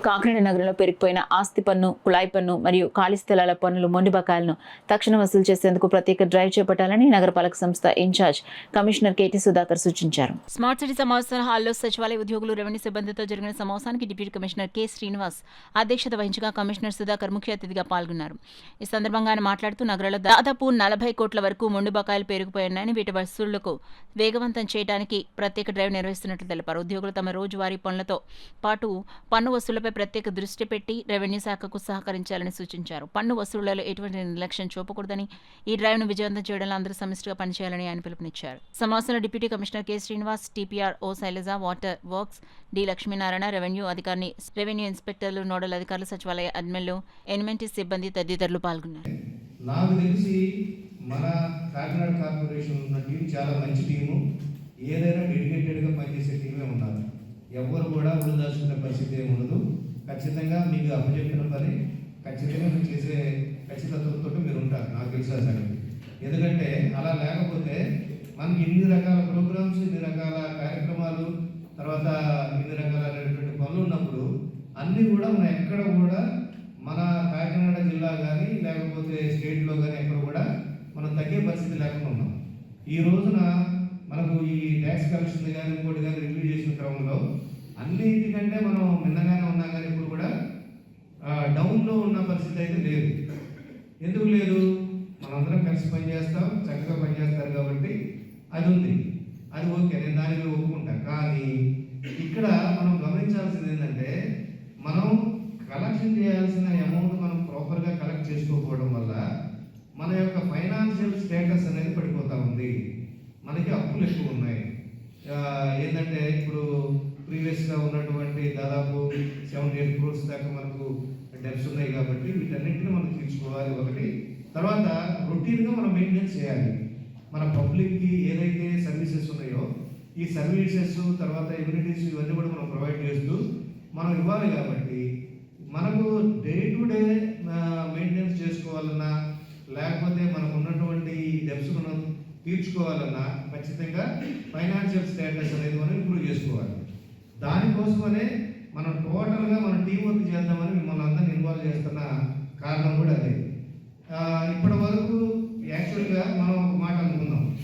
కాకినాడ నగరంలో పెరిగిపోయిన ఆస్తి పన్ను, కుళాయి పన్ను మరియు ఖాళీ స్థలాల పన్నులు మొండి బకాయిలను తక్షణం వసూలు చేసేందుకు ప్రత్యేక డ్రైవ్ చేపట్టాలని నగరపాలక సంస్థ ఇన్ఛార్జ్ కమిషనర్ కేటీ సుధాకర్ సూచించారు. స్మార్ట్ సిటీ సమావేశాల హాల్లో సచివాలయ ఉద్యోగులు, రెవెన్యూ సిబ్బందితో జరిగిన సమావేశానికి డిప్యూటీ కమిషనర్ కె శ్రీనివాస్ అధ్యక్షత వహించగా కమిషనర్ సుధాకర్ ముఖ్య అతిథిగా పాల్గొన్నారు. ఈ సందర్భంగా ఆయన మాట్లాడుతూ నగరంలో దాదాపు 40 కోట్ల వరకు మొండి బకాయిలు పెరిగిపోయాయని, వీటి వసూళ్లకు వేగవంతం చేయడానికి ప్రత్యేక డ్రైవ్ నిర్వహిస్తున్నట్లు తెలిపారు. ఉద్యోగులు తమ రోజువారీ పనులతో పాటు పన్ను వసూళ్లపై ప్రత్యేక దృష్టి పెట్టి రెవెన్యూ శాఖకు సహకరించాలని సూచించారు. పన్ను వసూళ్లలో ఎటువంటి నిర్లక్ష్యం చూపకూడదని, ఈ డ్రైవ్ను విజయవంతం చేయడంలో అందరూ సమిష్టిగా పనిచేయాలని ఆయన పిలుపునిచ్చారు. సమావేశంలో deputy commissioner K Srinivas, TPR O Shailaja, water works D Lakshminarayana, revenue ఇన్స్పెక్టర్లు, నోడల్ అధికారులు, సచివాలయ అడ్మిన్లు, ఎన్ఎంటీ సిబ్బంది తదితరులు పాల్గొన్నారు. నాకు తెలిసి మన కాకినాడ కార్పొరేషన్ ఉన్న టీం చాలా మంచి టీము. ఏదైనా డెడికేటెడ్గా పనిచేసే టీమే ఉన్నారు. ఎవరు కూడా దాచుకునే పరిస్థితి ఏమి ఉండదు. ఖచ్చితంగా మీకు అప్పచెప్పిన పని ఖచ్చితంగా మీరు చేసే ఖచ్చితత్వంతో మీరు ఉంటారు. నాకు తెలిసిన సంగతి. ఎందుకంటే అలా లేకపోతే మనకి ఇన్ని రకాల ప్రోగ్రామ్స్, ఇన్ని రకాల కార్యక్రమాలు, తర్వాత ఇన్ని రకాలైనటువంటి పనులు ఉన్నప్పుడు అన్నీ కూడా మనం ఎక్కడ కూడా మన కాకినాడ జిల్లా కానీ లేకపోతే స్టేట్లో కానీ ఎక్కడ కూడా మనం తగ్గే పరిస్థితి లేకుండా ఉన్నాం. ఈ రోజున మనకు ఈ ట్యాక్స్ కలెక్షన్ కానీ ఇంకోటి కానీ రివ్యూ చేసిన క్రమంలో అన్నింటికంటే మనం మిన్నగానే ఉన్నాం. కానీ ఇప్పుడు కూడా డౌన్లో ఉన్న పరిస్థితి అయితే లేదు. ఎందుకు లేదు? మనందరం కలిసి పనిచేస్తాం, చక్కగా పనిచేస్తారు కాబట్టి అది ఉంది. అది ఓకే, నేను దానికి ఒప్పుకుంటాను. కానీ ఇక్కడ మనం గమనించాల్సింది ఏంటంటే, మనం కలెక్షన్ చేయాల్సిన అమౌంట్ మనం ప్రాపర్గా కలెక్ట్ చేసుకోకపోవడం వల్ల మన యొక్క ఫైనాన్షియల్ స్టేటస్ అనేది పడిపోతూ ఉంది. మనకి అప్పులు ఎక్కువ ఉన్నాయి. ఏంటంటే ఇప్పుడు ప్రీవియస్గా ఉన్నటువంటి దాదాపు 7-8 crores దాకా మనకు డెబ్ట్స్ ఉన్నాయి. కాబట్టి వీటన్నింటినీ మనం తీర్చుకోవాలి ఒకటి. తర్వాత రొటీన్గా మనం మెయింటెనెన్స్ చేయాలి. మన పబ్లిక్కి ఏదైతే సర్వీసెస్ ఉన్నాయో ఈ సర్వీసెస్, తర్వాత ఇమ్యూనిటీస్, ఇవన్నీ కూడా మనం ప్రొవైడ్ చేస్తూ మనం ఇవ్వాలి. కాబట్టి మనకు డే టు డే మెయింటెనెన్స్ చేసుకోవాలన్నా, లేకపోతే మనకు ఉన్నటువంటి డెబ్ట్స్ మనం తీర్చుకోవాలన్నా ఖచ్చితంగా ఫైనాన్షియల్ స్టేటస్ అనేది మనం ఇంప్రూవ్ చేసుకోవాలి. దానికోసమనే మనం టోటల్గా మనం టీం వర్క్ చేద్దామని మిమ్మల్ని అందరినీ ఇన్వాల్వ్ చేస్తున్న కారణం కూడా అదే. ఇప్పటి వరకు యాక్చువల్గా మనం ఒక మాట అనుకున్నాం.